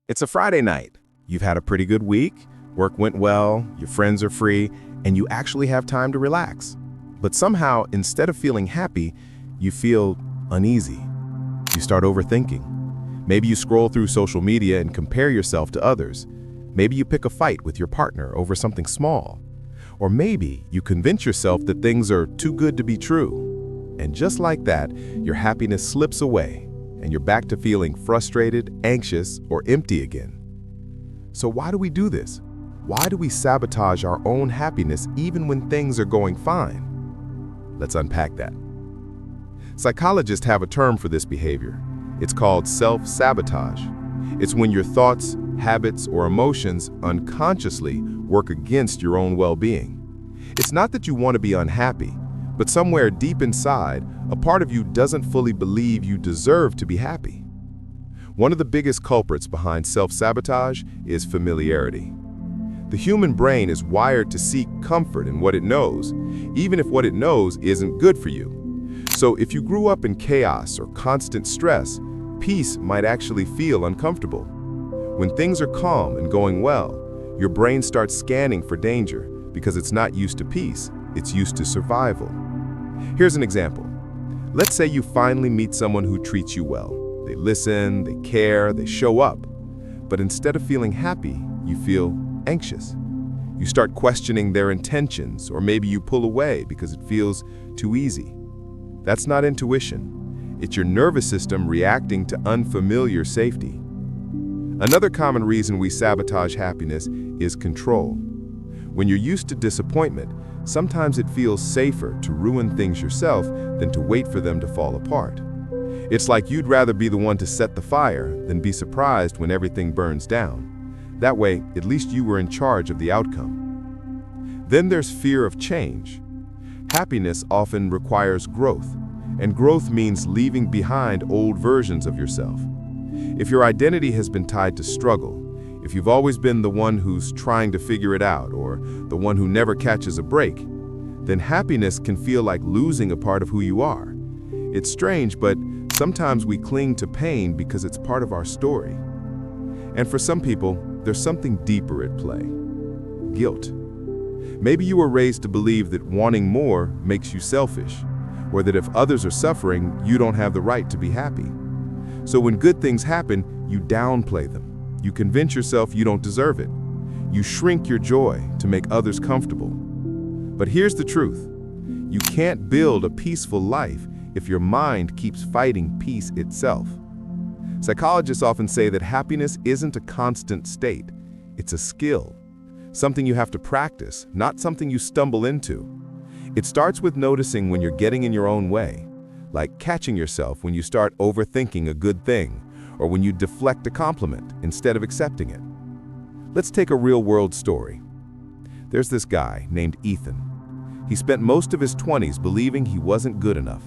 It's a Friday night. You've had a pretty good week, work went well, your friends are free, and you actually have time to relax. But somehow, instead of feeling happy, you feel uneasy. You start overthinking. Maybe you scroll through social media and compare yourself to others. Maybe you pick a fight with your partner over something small. Or maybe you convince yourself that things are too good to be true. And just like that, your happiness slips away, and you're back to feeling frustrated, anxious, or empty again. So why do we do this? Why do we sabotage our own happiness even when things are going fine? Let's unpack that. Psychologists have a term for this behavior. It's called self-sabotage. It's when your thoughts, habits, or emotions unconsciously work against your own well-being. It's not that you want to be unhappy, but somewhere deep inside, a part of you doesn't fully believe you deserve to be happy. One of the biggest culprits behind self-sabotage is familiarity. The human brain is wired to seek comfort in what it knows, even if what it knows isn't good for you. So if you grew up in chaos or constant stress, peace might actually feel uncomfortable. When things are calm and going well, your brain starts scanning for danger because it's not used to peace, it's used to survival. Here's an example. Let's say you finally meet someone who treats you well. They listen, they care, they show up. But instead of feeling happy, you feel anxious. You start questioning their intentions, or maybe you pull away because it feels too easy. That's not intuition. It's your nervous system reacting to unfamiliar safety. Another common reason we sabotage happiness is control. When you're used to disappointment, sometimes it feels safer to ruin things yourself than to wait for them to fall apart. It's like you'd rather be the one to set the fire than be surprised when everything burns down. That way, at least you were in charge of the outcome. Then there's fear of change. Happiness often requires growth, and growth means leaving behind old versions of yourself. If your identity has been tied to struggle, if you've always been the one who's trying to figure it out or the one who never catches a break, then happiness can feel like losing a part of who you are. It's strange, but sometimes we cling to pain because it's part of our story. And for some people, there's something deeper at play: guilt. Maybe you were raised to believe that wanting more makes you selfish, or that if others are suffering, you don't have the right to be happy. So when good things happen, you downplay them. You convince yourself you don't deserve it. You shrink your joy to make others comfortable. But here's the truth. You can't build a peaceful life if your mind keeps fighting peace itself. Psychologists often say that happiness isn't a constant state. It's a skill, something you have to practice, not something you stumble into. It starts with noticing when you're getting in your own way, like catching yourself when you start overthinking a good thing, or when you deflect a compliment instead of accepting it. Let's take a real-world story. There's this guy named Ethan. He spent most of his 20s believing he wasn't good enough.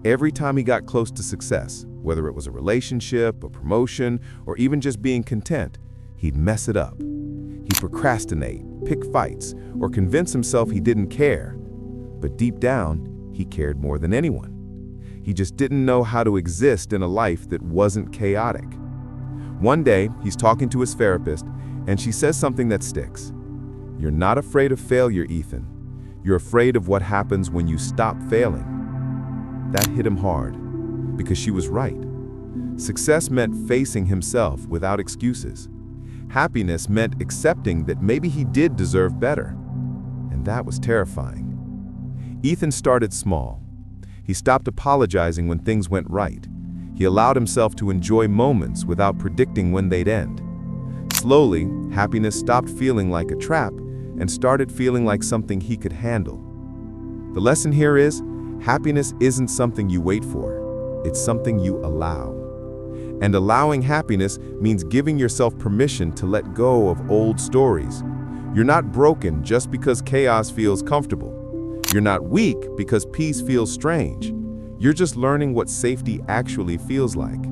Every time he got close to success, whether it was a relationship, a promotion, or even just being content, he'd mess it up. He'd procrastinate, pick fights, or convince himself he didn't care. But deep down, he cared more than anyone. He just didn't know how to exist in a life that wasn't chaotic. One day, he's talking to his therapist, and she says something that sticks. "You're not afraid of failure, Ethan. You're afraid of what happens when you stop failing." That hit him hard, because she was right. Success meant facing himself without excuses. Happiness meant accepting that maybe he did deserve better. And that was terrifying. Ethan started small. He stopped apologizing when things went right. He allowed himself to enjoy moments without predicting when they'd end. Slowly, happiness stopped feeling like a trap and started feeling like something he could handle. The lesson here is, happiness isn't something you wait for. It's something you allow. And allowing happiness means giving yourself permission to let go of old stories. You're not broken just because chaos feels comfortable. You're not weak because peace feels strange. You're just learning what safety actually feels like.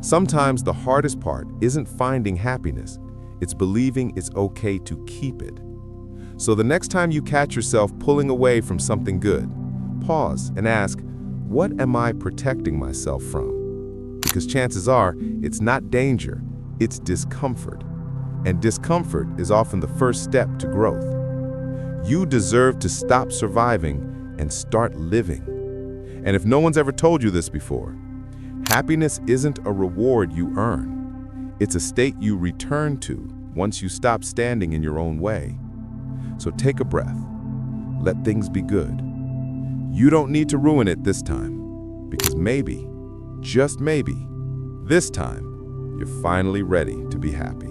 Sometimes the hardest part isn't finding happiness, it's believing it's okay to keep it. So the next time you catch yourself pulling away from something good, pause and ask, what am I protecting myself from? Because chances are, it's not danger, It's discomfort. And discomfort is often the first step to growth. You deserve to stop surviving and start living. And if no one's ever told you this before, happiness isn't a reward you earn. It's a state you return to once you stop standing in your own way. So take a breath. Let things be good. You don't need to ruin it this time, because maybe, just maybe, this time, you're finally ready to be happy.